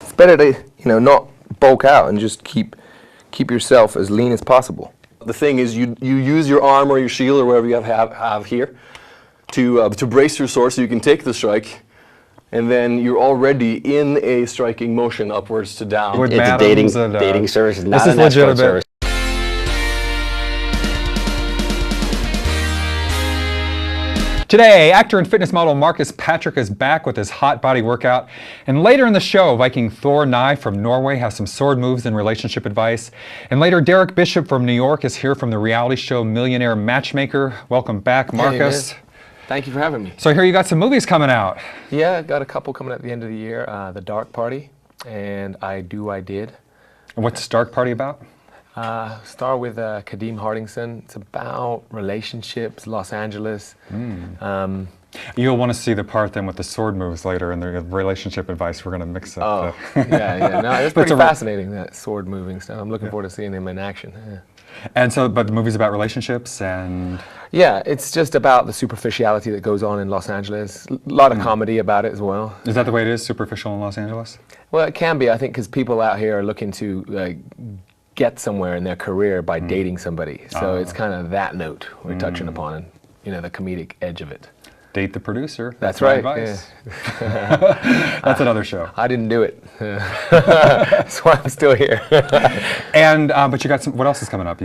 It's better to, not bulk out and just keep yourself as lean as possible. The thing is, you use your arm or your shield or whatever you have here to brace your sword so you can take the strike, and then you're already in a striking motion upwards to down. With It's a dating service, not this is an escort legitimate. service. Today, actor and fitness model Marcus Patrick is back with his hot body workout. And later in the show, Viking Thor Knai from Norway has some sword moves and relationship advice. And later, Derek Bishop from New York is here from the reality show Millionaire Matchmaker. Welcome back, Marcus. Hey, thank you for having me. So I hear you got some movies coming out. Yeah, got a couple coming at the end of the year. The Dark Party and I Did. And what's Dark Party about? Star with Kadeem Hardingson. It's about relationships, Los Angeles. You'll want to see the part then with the sword moves later and the relationship advice. We're going to mix up. Yeah. No, it's pretty fascinating, that sword moving stuff. I'm looking forward to seeing him in action. Yeah. And so, but the movie's about relationships and... Yeah, it's just about the superficiality that goes on in Los Angeles. A lot of comedy about it as well. Is that the way it is, superficial in Los Angeles? Well, it can be, I think, because people out here are looking to get somewhere in their career by dating somebody. So it's kind of that note we're touching upon, and the comedic edge of it. Date the producer. That's my right. advice. Yeah. That's another show. I didn't do it. That's why I'm still here. And but you got some. What else is coming up?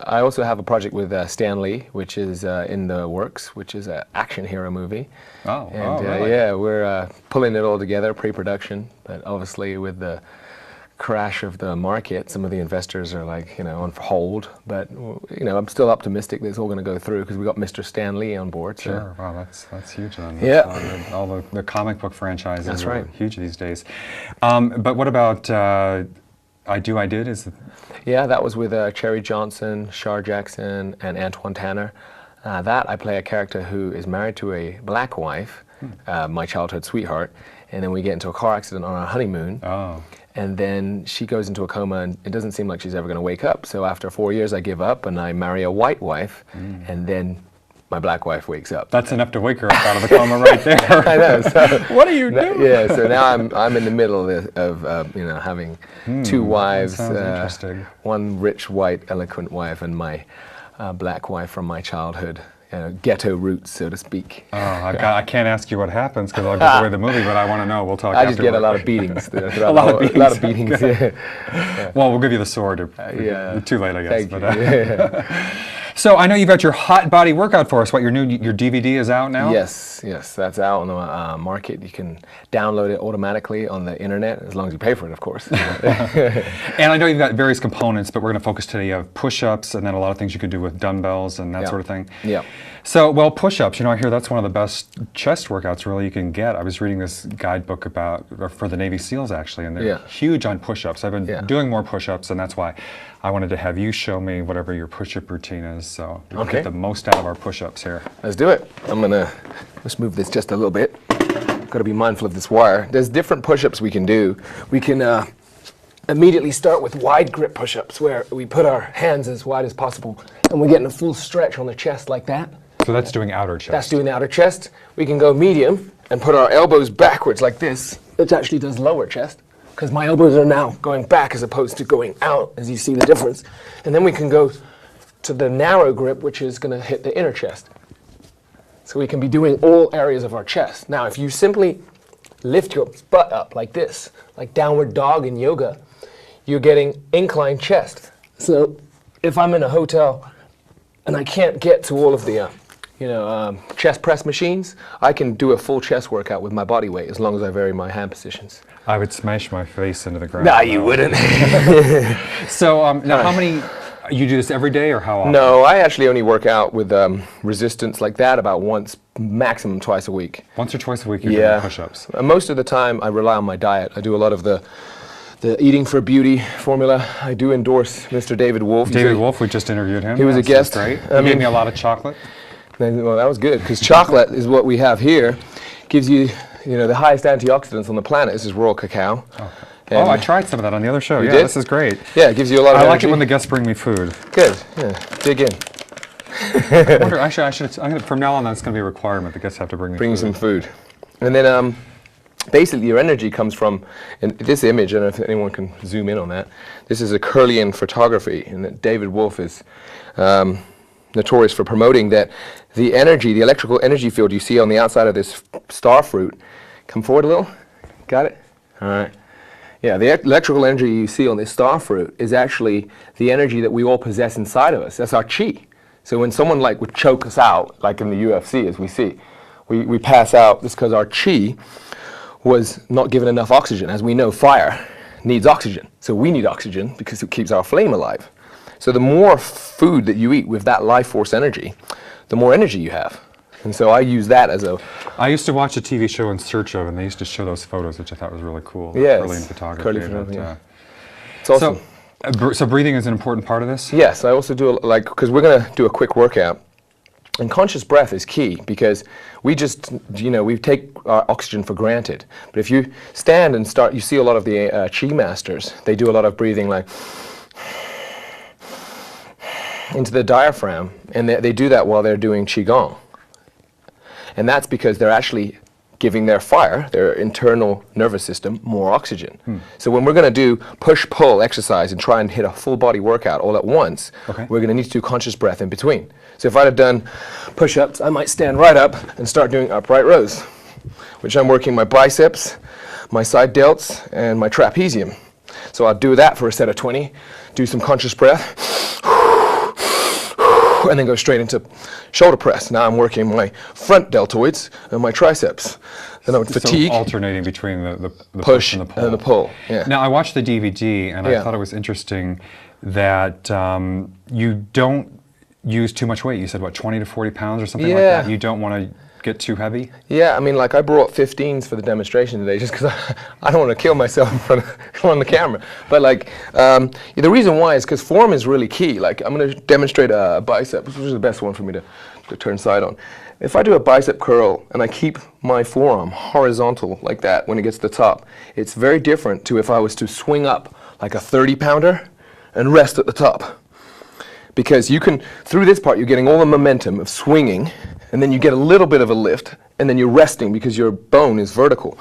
I also have a project with Stan Lee, which is in the works, which is an action hero movie. Oh, And really? yeah, we're pulling it all together, pre-production, but obviously with the crash of the market, some of the investors are on hold, but I'm still optimistic that it's all going to go through because we got Mr. Stan Lee on board. So. Sure. Wow, that's huge then. Yeah. All the comic book franchises That's are right. huge these days. But what about I Did? Yeah, that was with Cherry Johnson, Shar Jackson, and Antoine Tanner. That I play a character who is married to a black wife, my childhood sweetheart, and then we get into a car accident on our honeymoon. Oh. And then she goes into a coma, and it doesn't seem like she's ever going to wake up. So after 4 years, I give up, and I marry a white wife, and then my black wife wakes up. That's enough to wake her up out of the coma right there. I know. So What are you doing? Yeah. So now I'm in the middle of having two wives. Sounds interesting. One rich, white, eloquent wife, and my black wife from my childhood. Ghetto roots, so to speak. Oh, I can't ask you what happens because I'll give away the movie, but I want to know. We'll talk I just get a afterward. lot of beatings. A lot of beatings. A lot of beatings. Yeah. Well, we'll give you the sword. Yeah. Too late, I guess. Thank you. So I know you've got your hot body workout for us. What, your DVD is out now? Yes, that's out on the market. You can download it automatically on the internet, as long as you pay for it, of course. And I know you've got various components, but we're going to focus today. You have push-ups and then a lot of things you can do with dumbbells and that sort of thing. Yeah. So, well, push-ups, I hear that's one of the best chest workouts really you can get. I was reading this guidebook for the Navy SEALs actually, and they're huge on push-ups. I've been doing more push-ups, and that's why I wanted to have you show me whatever your push-up routine is, so we can get the most out of our push-ups here. Let's do it. Let's move this just a little bit. Got to be mindful of this wire. There's different push-ups we can do. We can immediately start with wide grip push-ups, where we put our hands as wide as possible, and we're getting a full stretch on the chest like that. So that's doing outer chest. That's doing the outer chest. We can go medium and put our elbows backwards like this, which actually does lower chest, because my elbows are now going back as opposed to going out, as you see the difference. And then we can go to the narrow grip, which is going to hit the inner chest. So we can be doing all areas of our chest. Now, if you simply lift your butt up like this, like downward dog in yoga, you're getting inclined chest. So if I'm in a hotel and I can't get to all of the chest press machines, I can do a full chest workout with my body weight as long as I vary my hand positions. I would smash my face into the ground. No, you wouldn't. So now how many, you do this every day or how often? No, I actually only work out with resistance like that about once, maximum twice a week. Once or twice a week you're doing push-ups? Most of the time I rely on my diet. I do a lot of the Eating for Beauty formula. I do endorse Mr. David Wolf. David Wolf, we just interviewed him. He was a guest. Great. He gave me a lot of chocolate. Well, that was good, because chocolate is what we have here. Gives you, the highest antioxidants on the planet. This is raw cacao. Okay. I tried some of that on the other show. You Yeah, did? this is great. Yeah, it gives you a lot of I energy. like it when the guests bring me food. Good. Yeah, dig in. I wonder, actually, from now on, that's going to be a requirement. The guests have to bring me Bring food. some food. And then basically your energy comes from, in this image, I don't know if anyone can zoom in on that. This is a Curlian photography, and that David Wolf is notorious for promoting that the energy, the electrical energy field you see on the outside of this star fruit, come forward a little, got it? All right. Yeah, the electrical energy you see on this star fruit is actually the energy that we all possess inside of us. That's our chi. So when someone like would choke us out, like in the UFC as we see, we pass out just because our chi was not given enough oxygen. As we know, fire needs oxygen. So we need oxygen because it keeps our flame alive. So the more food that you eat with that life force energy, the more energy you have. And so I use that as a... I used to watch a TV show In Search Of, and they used to show those photos, which I thought was really cool. Yes. Curlian photography. Curly photography, yeah. It's So, awesome. so breathing is an important part of this? Yes, I also do, like, because we're going to do a quick workout. And conscious breath is key because we just, we take our oxygen for granted. But if you stand and start, you see a lot of the Chi masters, they do a lot of breathing like into the diaphragm, and they do that while they're doing Qigong. And that's because they're actually giving their fire, their internal nervous system, more oxygen. So when we're going to do push-pull exercise and try and hit a full body workout all at once, we're going to need to do conscious breath in between. So if I'd have done push-ups, I might stand right up and start doing upright rows, which I'm working my biceps, my side delts, and my trapezium. So I'll do that for a set of 20, do some conscious breath, and then go straight into shoulder press. Now I'm working my front deltoids and my triceps. Then I would fatigue. So alternating between the push and the pull. and the pull. Yeah. Now I watched the DVD, and I thought it was interesting that you don't use too much weight. You said, what, 20 to 40 pounds or something like that? You don't want to get too heavy? Yeah, I mean, like I brought 15s for the demonstration today just because I don't want to kill myself in front of, on the camera. But like, the reason why is because form is really key. Like I'm going to demonstrate a bicep, which is the best one for me to turn side on. If I do a bicep curl and I keep my forearm horizontal like that when it gets to the top, it's very different to if I was to swing up like a 30-pounder and rest at the top. Because you can, through this part, you're getting all the momentum of swinging, and then you get a little bit of a lift, and then you're resting because your bone is vertical.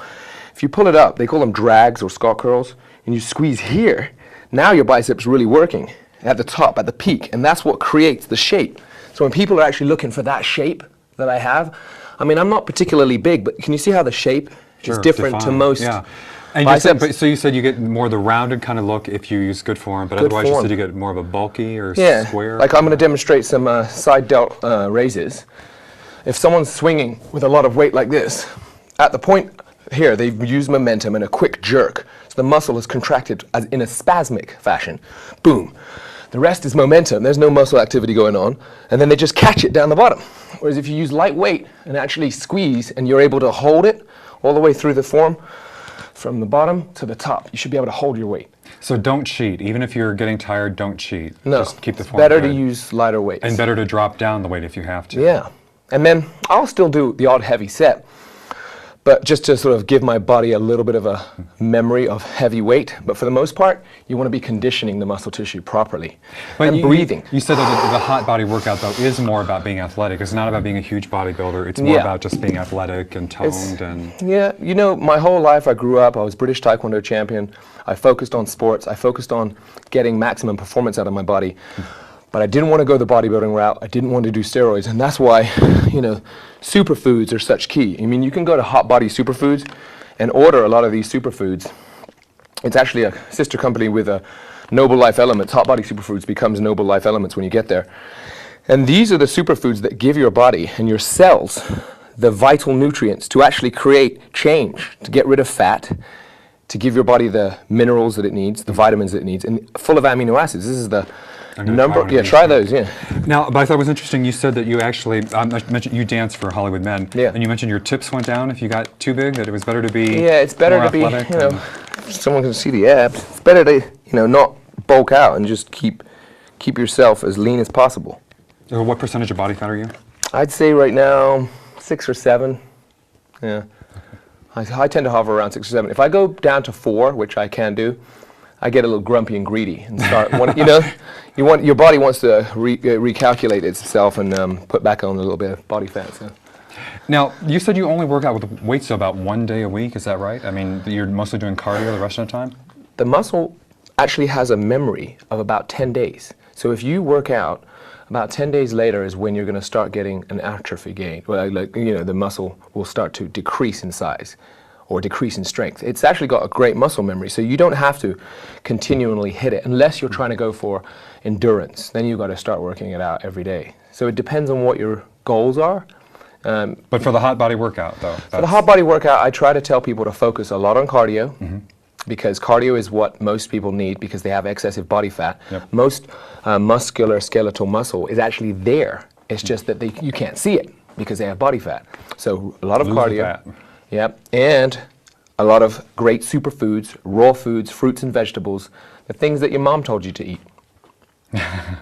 If you pull it up, they call them drags or Scott curls, and you squeeze here, now your bicep's really working at the top, at the peak, and that's what creates the shape. So when people are actually looking for that shape that I have, I mean, I'm not particularly big, but can you see how the shape is different to most? Yeah. And you said, so you said you get more the rounded kind of look if you use good form, but otherwise you said you get more of a bulky or square? Like I'm going to demonstrate some side delt raises. If someone's swinging with a lot of weight like this, at the point here they use momentum and a quick jerk. So the muscle is contracted as in a spasmic fashion. Boom. The rest is momentum. There's no muscle activity going on. And then they just catch it down the bottom. Whereas if you use light weight and actually squeeze and you're able to hold it all the way through the form, from the bottom to the top, you should be able to hold your weight. So don't cheat. Even if you're getting tired, don't cheat. No, just keep the form better good. to use lighter weights. And better to drop down the weight if you have to. Yeah. And then I'll still do the odd heavy set, but just to sort of give my body a little bit of a memory of heavy weight. But for the most part, you want to be conditioning the muscle tissue properly. But and breathing. You said that the hot body workout, though, is more about being athletic. It's not about being a huge bodybuilder. It's more about just being athletic and toned. Yeah, you know, my whole life I grew up, I was British Taekwondo champion. I focused on sports. I focused on getting maximum performance out of my body. But I didn't want to go the bodybuilding route. I didn't want to do steroids. And that's why, superfoods are such key. I mean, you can go to Hot Body Superfoods and order a lot of these superfoods. It's actually a sister company with a Noble Life Elements. Hot Body Superfoods becomes Noble Life Elements when you get there. And these are the superfoods that give your body and your cells the vital nutrients to actually create change, to get rid of fat, to give your body the minerals that it needs, the vitamins that it needs, and full of amino acids. This is the number. Yeah, try those. Yeah. Now, but I thought it was interesting. You said that you actually mentioned you dance for Hollywood Men. Yeah. And you mentioned your tips went down if you got too big. That it was better to be. Yeah, it's better more to be. athletic Someone can see the abs. It's better to not bulk out and just keep yourself as lean as possible. So what percentage of body fat are you? I'd say right now 6 or 7. Yeah. I tend to hover around 6 or 7. If I go down to 4, which I can do, I get a little grumpy and greedy and start. Your body wants to recalculate itself and put back on a little bit of body fat. So. Now, you said you only work out with weights about 1 day a week, is that right? I mean, you're mostly doing cardio the rest of the time? The muscle actually has a memory of about 10 days. So if you work out, about 10 days later is when you're going to start getting an atrophy gain. Well, the muscle will start to decrease in size or decrease in strength. It's actually got a great muscle memory, so you don't have to continually hit it unless you're trying to go for endurance. Then you've got to start working it out every day. So it depends on what your goals are. But for the hot body workout, though? For the hot body workout, I try to tell people to focus a lot on cardio, because cardio is what most people need because they have excessive body fat. Yep. Most muscular skeletal muscle is actually there. It's just that you can't see it because they have body fat. So a lot of Lose the cardio. fat. Yep, and a lot of great superfoods, raw foods, fruits and vegetables, the things that your mom told you to eat.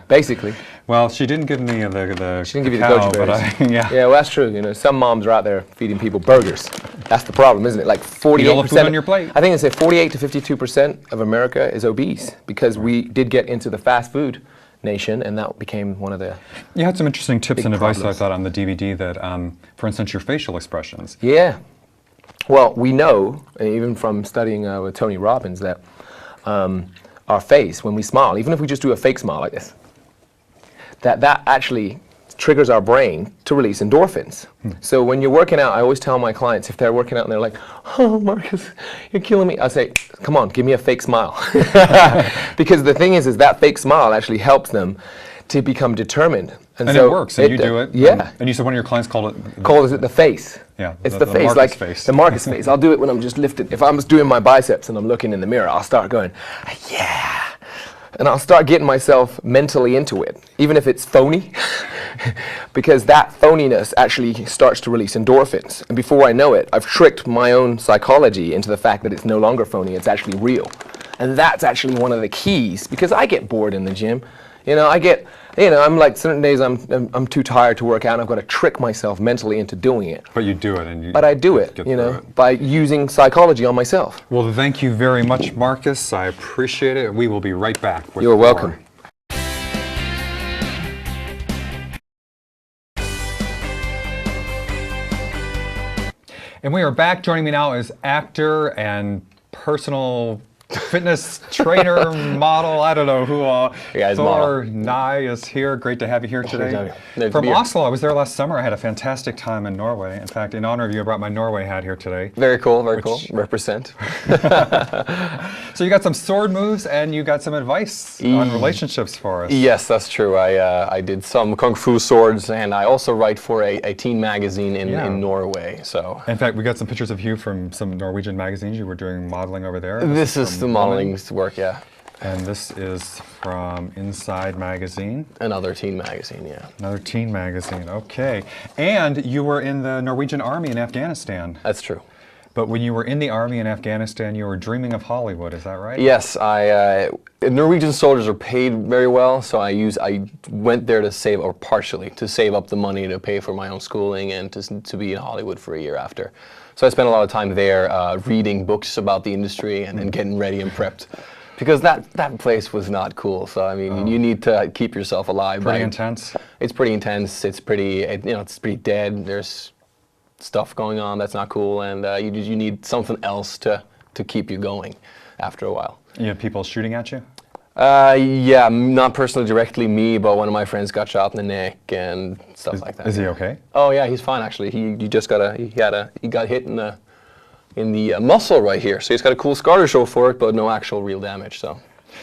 Basically. Well, she didn't give me the She didn't give you the cacao, goji but berries. yeah. Yeah, well, that's true. You know, some moms are out there feeding people burgers. That's the problem, isn't it? Like 48%. Eat all the food on your plate. I think it's 48 to 52% of America is obese because we did get into the fast food nation, and that became one of the. You had some interesting tips big and advice, problems. I thought, on the DVD that, for instance, your facial expressions. Yeah. Well, we know, even from studying with Tony Robbins, that our face, when we smile, even if we just do a fake smile like this, that actually triggers our brain to release endorphins. So when you're working out, I always tell my clients, if they're working out and they're like, oh, Marcus, you're killing me, I say, come on, give me a fake smile. Because the thing is that fake smile actually helps them to become determined. And so it works, and you do it. Yeah. And you said one of your clients called it... Calls it the face. Yeah, It's the the face, Marcus like face. the Marcus face. I'll do it when I'm just lifted. If I'm just doing my biceps and I'm looking in the mirror, I'll start going, yeah. And I'll start getting myself mentally into it, even if it's phony, because that phoniness actually starts to release endorphins. And before I know it, I've tricked my own psychology into the fact that it's no longer phony, it's actually real. And that's actually one of the keys, because I get bored in the gym. You know, I'm like, certain days I'm too tired to work out, and I've got to trick myself mentally into doing it. But you do it. And you But I do it, get you know, through it. by using psychology on myself. Well, thank you very much, Marcus. I appreciate it. We will be right back with You're more. welcome. And we are back. Joining me now is actor and personal fitness trainer, model, I don't know who all. Yeah, he's Thor Knai is here. Great to have you here today. to have you. From Oslo, I was there last summer. I had a fantastic time in Norway. In fact, in honor of you, I brought my Norway hat here today. Very cool, very cool. Represent. So you got some sword moves and you got some advice on relationships for us. Yes, that's true. I did some kung fu swords, and I also write for a teen magazine in Norway. So In fact, we got some pictures of you from some Norwegian magazines. You were doing modeling over there. this is from the modeling work, yeah. And this is from Inside Magazine. Another teen magazine, yeah. Another teen magazine, okay. And you were in the Norwegian Army in Afghanistan. That's true. But when you were in the Army in Afghanistan, you were dreaming of Hollywood, is that right? Yes, Norwegian soldiers are paid very well, so I went there to save, or partially, to save up the money to pay for my own schooling and to be in Hollywood for a year after. So I spent a lot of time there reading books about the industry and getting ready and prepped. Because that place was not cool, so I mean, you need to keep yourself alive. Pretty intense? It's pretty intense, it's pretty, it's pretty dead, there's stuff going on that's not cool, and you need something else to keep you going after a while. You had people shooting at you? Yeah, not personally directly me, but one of my friends got shot in the neck and stuff like that. Is he okay? Oh yeah, he's fine actually. He got hit in the muscle right here, so he's got a cool scar to show for it, but no actual real damage. So.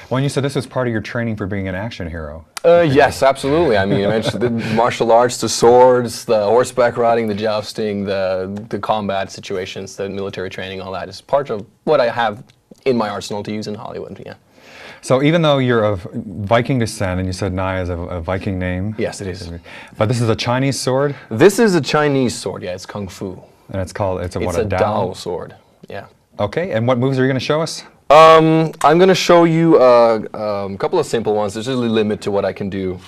Well, and you said this was part of your training for being an action hero. Yes, absolutely. I mean, I mentioned the martial arts, the swords, the horseback riding, the jousting, the combat situations, the military training, all that is part of what I have in my arsenal to use in Hollywood, yeah. So even though you're of Viking descent, and you said Knai is a Viking name. Yes, it is. But this is a Chinese sword? This is a Chinese sword, yeah, it's Kung Fu. And it's called, it's a Dao sword, yeah. Okay, and what moves are you going to show us? I'm going to show you a couple of simple ones. There's really a limit to what I can do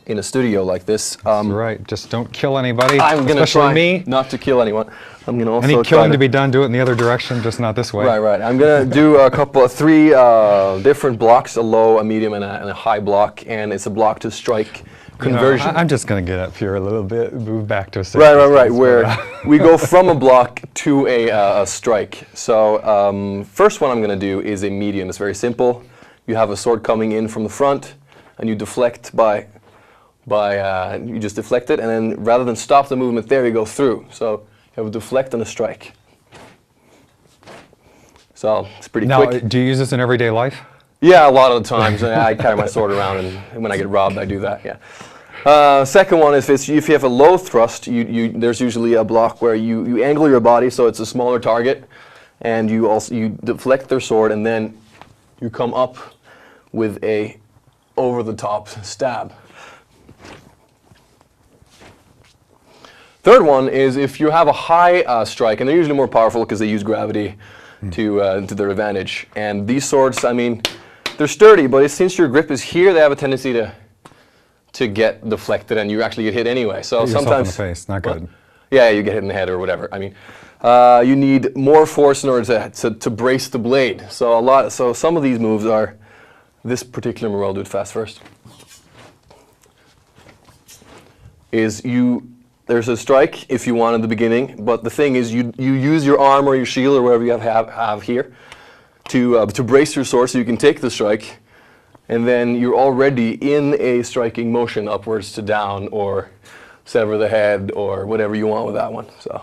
in a studio like this. That's right, just don't kill anybody, I'm going to especially try me. not to kill anyone. I'm going to also Any killing to be done, do it in the other direction, just not this way. Right. I'm going to do three different blocks, a low, a medium, and a high block, and it's a block to strike conversion. I'm just going to get up here a little bit, move back to a safe Right, distance, where but, we go from a block to a strike. So first one I'm going to do is a medium. It's very simple. You have a sword coming in from the front, and you deflect you just deflect it, and then rather than stop the movement there, you go through. So you have a deflect and a strike. So it's pretty now, quick. do you use this in everyday life? Yeah, a lot of the times. I carry my sword around, and when I get robbed, I do that, yeah. Second one is if you have a low thrust, there's usually a block where you angle your body so it's a smaller target, and you deflect their sword, and then you come up with a over-the-top stab. Third one is if you have a high strike, and they're usually more powerful because they use gravity to their advantage. And these swords, I mean, they're sturdy, but since your grip is here, they have a tendency to get deflected, and you actually get hit anyway. So Hit yourself sometimes in the face, not good. Yeah, you get hit in the head or whatever. I mean, you need more force in order to brace the blade. So some of these moves are this particular move. I'll do it fast first. There's a strike if you want in the beginning, but the thing is you use your arm or your shield or whatever you have here to brace your sword so you can take the strike, and then you're already in a striking motion upwards to down or sever the head or whatever you want with that one. So.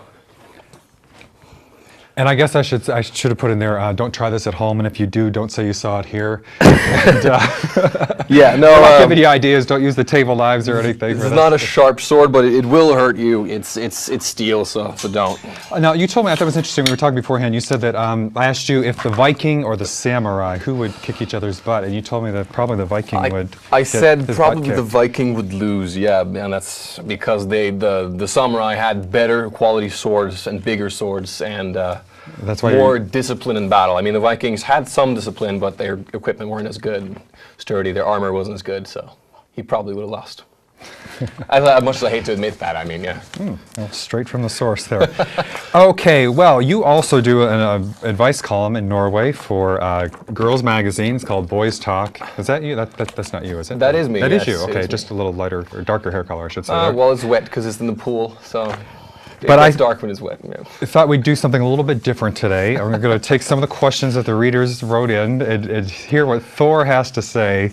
And I guess I should have put in there, don't try this at home, and if you do, don't say you saw it here. And, yeah, no. I'm not giving you ideas, don't use the table knives or anything. It's not a sharp sword, but it will hurt you. It's steel, so don't. Now, you told me, I thought it was interesting, we were talking beforehand, you said that, I asked you if the Viking or the samurai, who would kick each other's butt, and you told me that probably the Viking would I get said his probably butt the kicked. Viking would lose, yeah, and that's because the samurai had better quality swords and bigger swords and That's why more discipline in battle. I mean, the Vikings had some discipline, but their equipment weren't as good, sturdy. Their armor wasn't as good, so he probably would have lost. As much as I hate to admit that, I mean, yeah. Well, straight from the source there. Okay, well, you also do an advice column in Norway for girls' magazine. It's called Boys Talk. Is that you? That's not you, is it? That is me, That yes, is you. it Okay, is just a little lighter or darker hair color, I should say. Well, it's wet because it's in the pool, so But it's dark when it's wet. Yeah. I thought we'd do something a little bit different today. We're going to take some of the questions that the readers wrote in and hear what Thor has to say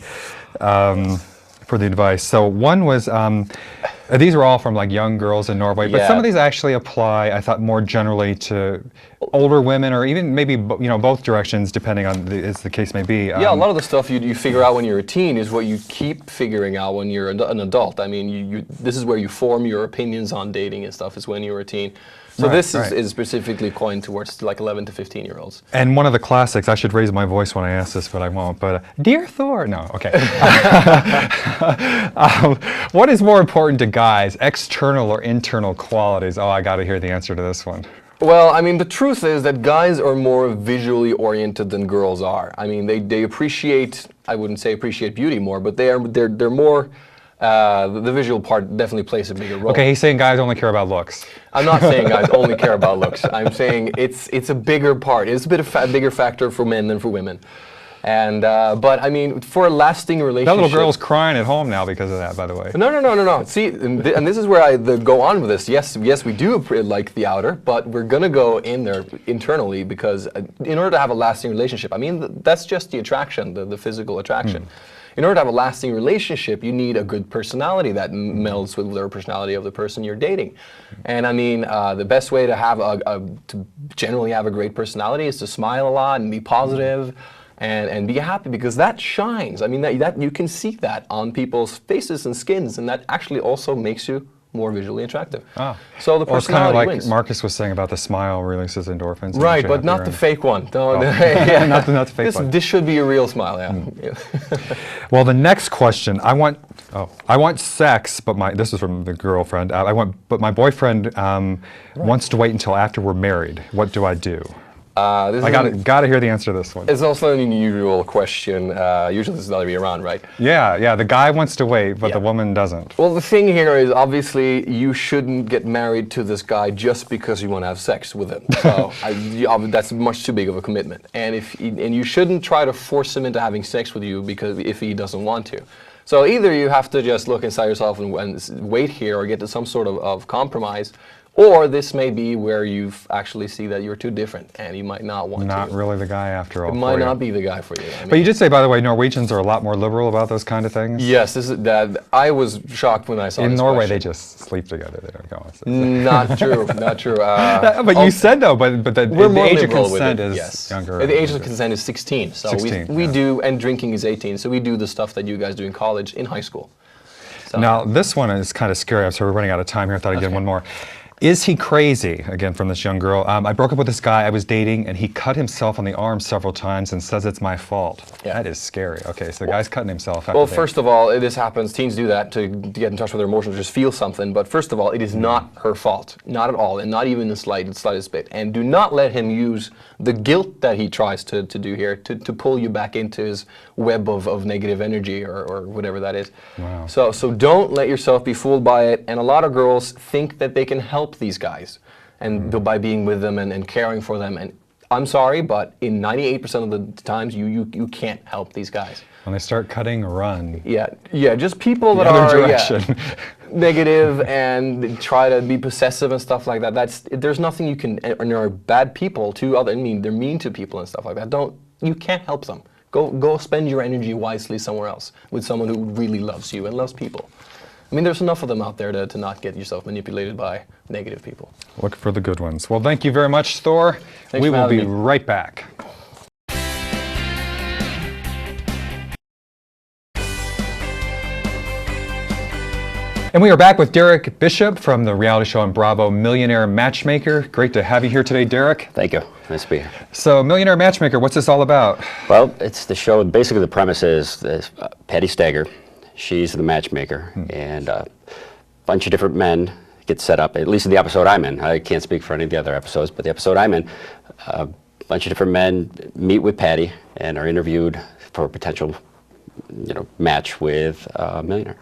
for the advice. So one was, these are all from like young girls in Norway, but some Yeah. of these actually apply, I thought, more generally to older women, or even maybe both directions, depending on as the case may be. Yeah, a lot of the stuff you figure out when you're a teen is what you keep figuring out when you're an adult. I mean, this is where you form your opinions on dating and stuff, is when you're a teen. So Right, this right. is specifically coined towards like 11 to 15-year-olds. And one of the classics, I should raise my voice when I ask this, but I won't. But Dear Thor, no, okay. What is more important to guys, external or internal qualities? Oh, I got to hear the answer to this one. Well, I mean, the truth is that guys are more visually oriented than girls are. I mean, they appreciate, I wouldn't say appreciate beauty more, but they're more, the visual part definitely plays a bigger role. Okay, he's saying guys only care about looks. I'm not saying guys only care about looks. I'm saying it's a bigger part. It's a bit of a bigger factor for men than for women. And but I mean, for a lasting relationship. That little girl's crying at home now because of that, by the way. No. See, and this is where I go on with this. Yes, we do like the outer, but we're gonna go in there internally because in order to have a lasting relationship, I mean, that's just the attraction, the physical attraction. In order to have a lasting relationship, you need a good personality that melds with the personality of the person you're dating. And I mean, the best way to have to generally have a great personality is to smile a lot and be positive. And be happy, because that shines. I mean, that you can see that on people's faces and skins, and that actually also makes you more visually attractive. So the Well, it's kind of personality like wins. Marcus was saying about the smile releases endorphins. and Right, makes you but not happier the and- fake one. No, yeah, not the fake one. This should be a real smile, yeah. Well, the next question, I want sex, but this is from the girlfriend. But my boyfriend wants to wait until after we're married. What do I do? I got to hear the answer to this one. It's also an unusual question. Usually this is the other way around, right? Yeah. The guy wants to wait, but the Yeah. woman doesn't. Well, the thing here is obviously you shouldn't get married to this guy just because you want to have sex with him. So that's much too big of a commitment. And you shouldn't try to force him into having sex with you because if he doesn't want to. So either you have to just look inside yourself and wait here or get to some sort of compromise, or this may be where you actually see that you're too different and you might not want to. Not really the guy after all. It might not be the guy for you. I mean, but you did say, by the way, Norwegians are a lot more liberal about those kind of things? Yes, that I was shocked when I saw In this Norway, question. they just sleep together. They don't go on. Not true, not true. But you said, though, but the We're more age of liberal with consent it, is yes. younger. The age of consent is 16. So 16, we yeah. do, and drinking is 18. So we do the stuff that you guys do in college, in high school. So. Now, this one is kind of scary. I'm sorry, we're running out of time here. I thought I'd get one more. Is he crazy? Again, from this young girl. I broke up with this guy I was dating, and he cut himself on the arm several times and says it's my fault. Yeah. That is scary. Okay, so the guy's cutting himself. Well, first of all, this happens. Teens do that to get in touch with their emotions, just feel something. But first of all, it is not her fault. Not at all, and not even the slightest bit. And do not let him use the guilt that he tries to do here to pull you back into his web of negative energy or whatever that is. Wow. So don't let yourself be fooled by it. And a lot of girls think that they can help these guys and by being with them and caring for them. And I'm sorry, but in 98% of the times, you can't help these guys. When they start cutting, run. Yeah, just people that other are direction. negative and try to be possessive and stuff like that. There's nothing you can, and there are bad people too. They're mean to people and stuff like that. You can't help them. Go spend your energy wisely somewhere else with someone who really loves you and loves people. I mean, there's enough of them out there to not get yourself manipulated by negative people. Look for the good ones. Well, thank you very much, Thor. Thanks We for will having be me. right back. And we are back with Derek Bishop from the reality show on Bravo, Millionaire Matchmaker. Great to have you here today, Derek. Thank you. Nice to be here. So, Millionaire Matchmaker, what's this all about? Well, it's the show. Basically, the premise is this, Patty Stager. She's the matchmaker, and a bunch of different men get set up. At least in the episode I'm in. I can't speak for any of the other episodes, but the episode I'm in, a bunch of different men meet with Patty and are interviewed for a potential, match with a millionaire.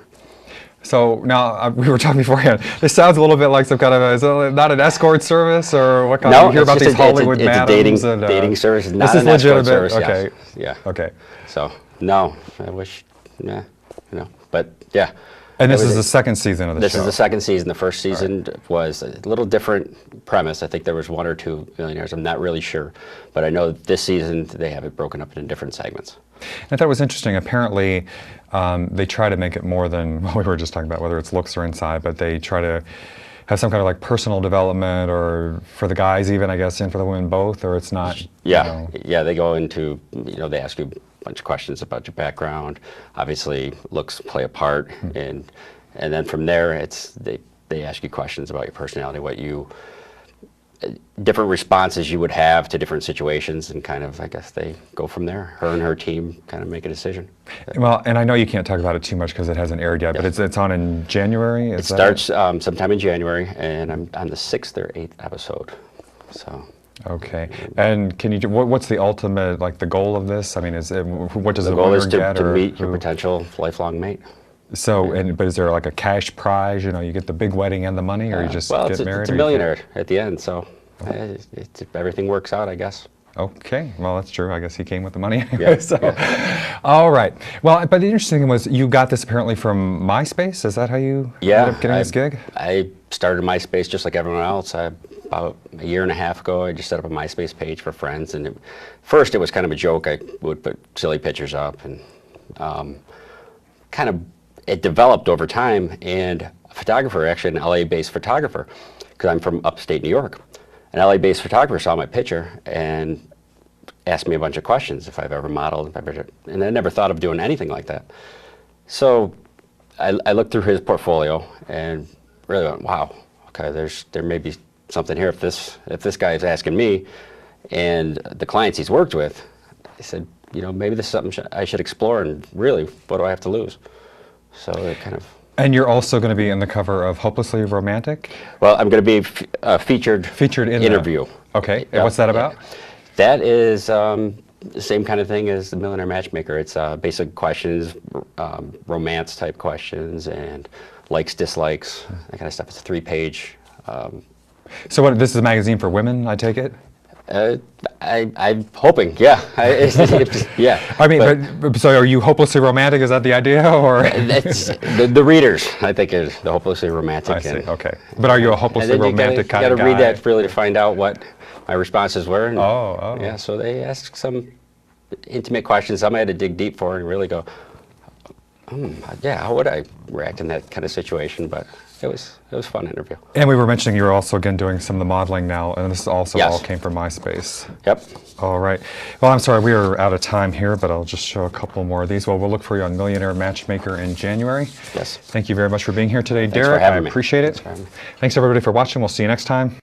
So now we were talking beforehand. This sounds a little bit like some kind of is it not an escort service or what kind? No, You hear it's about just these Hollywood it's a madams dating service. Not this is an escort legitimate. service. Okay. Yes. Yeah. Okay. So no, I wish. But yeah. And this It was is the second season of the This show. is the second season. The first season was a little different premise. I think there was one or two millionaires. I'm not really sure, but I know this season they have it broken up into different segments. I thought it was interesting. Apparently, they try to make it more than what we were just talking about, whether it's looks or inside, but they try to have some kind of like personal development, or for the guys even, I guess, and for the women both, or it's not. Yeah, yeah. They go into, they ask you a bunch of questions about your background. Obviously, looks play a part, and then from there, it's they ask you questions about your personality, what you. Different responses you would have to different situations, and kind of, I guess, they go from there. Her and her team kind of make a decision. Well, and I know you can't talk about it too much because it hasn't aired yet, but it's on in January? It starts sometime in January, and I'm on the 6th or 8th episode. So. Okay. And can you, what's the ultimate, like the goal of this? I mean, what does The the goal winner is get? to or meet your who? potential lifelong mate. So, but is there like a cash prize? You get the big wedding and the money, or you just well, get married? it's a or you millionaire at the end, so everything works out, I guess. Okay, well, that's true. I guess he came with the money anyway. Yeah, So, all right. Well, but the interesting thing was you got this apparently from MySpace. Is that how you ended up getting this gig? I started MySpace just like everyone else. About a year and a half ago, I just set up a MySpace page for friends. And first, it was kind of a joke. I would put silly pictures up, and it developed over time. And a photographer, actually an LA-based photographer, because I'm from upstate New York, an LA-based photographer saw my picture and asked me a bunch of questions if I've ever modeled, and I never thought of doing anything like that. So I looked through his portfolio and really went, wow, okay, there may be something here if this guy is asking me, and the clients he's worked with, I said, maybe this is something I should explore, and really, what do I have to lose? So it kind of. And you're also going to be in the cover of Hopelessly Romantic? Well, I'm going to be featured in interview. Okay, and what's that about? Yeah. That is the same kind of thing as the Millionaire Matchmaker. It's basic questions, romance type questions, and likes, dislikes, that kind of stuff. It's a 3-page. So this is a magazine for women, I take it? I'm hoping, yeah. Yeah. I mean, but, so are you hopelessly romantic? Is that the idea, or? It's, the readers, I think, is the hopelessly romantic. I see. Okay. But are you a hopelessly romantic kind of guy? You got to read that really to find out what my responses were. And, Oh. Yeah. So they asked some intimate questions. Some I had to dig deep for and really go, yeah, how would I react in that kind of situation? But it was a fun interview. And we were mentioning you're also, again, doing some of the modeling now, and this also Yes. all came from MySpace. Yep. All right. Well, I'm sorry, we are out of time here, but I'll just show a couple more of these. Well, we'll look for you on Millionaire Matchmaker in January. Yes. Thank you very much for being here today, Thanks for Derek. having I me. appreciate it. Thanks for having me. Thanks, everybody, for watching. We'll see you next time.